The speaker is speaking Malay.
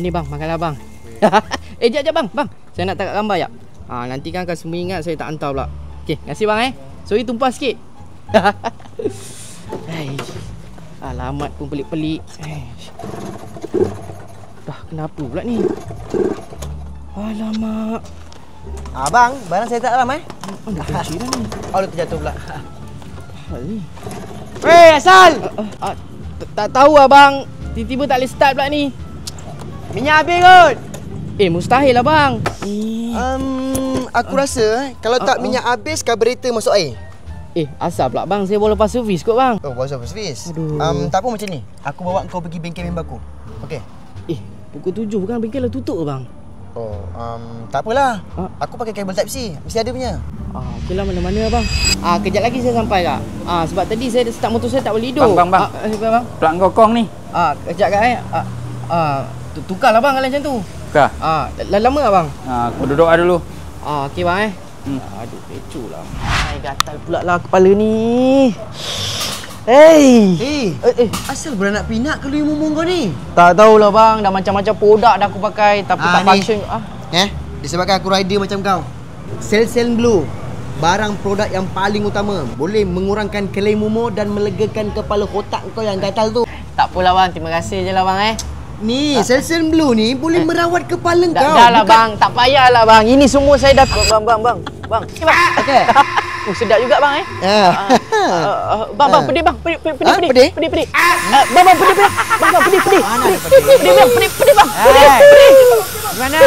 Ni bang, makanan bang. Jap bang. Saya nak tangkap gambar jap. Nanti kan akan semua ingat saya tak hantar pula. Okey, terima kasih bang Sorry tumpah sikit. Alamat pun pelik-pelik. Dah kenapa pula ni? Alamak. Bang, barang saya tak dalam Dah kunci dah ni. Dia terjatuh pula. Ni. Weh, Asal! Tak tahu abang. Tiba-tiba tak boleh start pula ni. Minyak habis kot. Mustahil lah bang. Aku rasa kalau tak minyak habis, karburetor masuk air. Asal pula bang, saya boleh lepas servis kot bang. Oh, bawa servis. Aduh. Tak apa macam ni. Aku bawa kau pergi bengkel member aku. Okey. Pukul 7 kan bengkel dah tutup ke bang? Tak apalah. Aku pakai kabel Type-C. Mesti ada punya. Okeylah, mana-mana bang. Kejap lagi saya sampai tak? Sebab tadi saya start motor saya tak boleh hidup. Bang. Bang. Plug kau kong ni. Kejap kan tukarlah bang kalau macam tu. Tukar? Lama tak bang? Aku duduk lah dulu. Okey bang Aduh, kecoh lah. Gatal pula lah kepala ni. Asal beranak pinak ke lu mumung kau ni? Tak tahulah bang, dah macam-macam produk dah aku pakai tapi tak function. Disebabkan aku rider macam kau. Selsun Blue, barang produk yang paling utama. Boleh mengurangkan kelai mumu dan melegakan kepala otak kau yang gatal tu. Tak apalah bang, terima kasih je lah bang Ni, Selsun Blue ni boleh merawat kepala kau. Dah lah bang, tak payahlah bang. Ini semua saya dah bang. Okey. Sedap juga bang Bang, pedih bang. Pedih. Bang, pedih. Bang, pedih bang. Mana?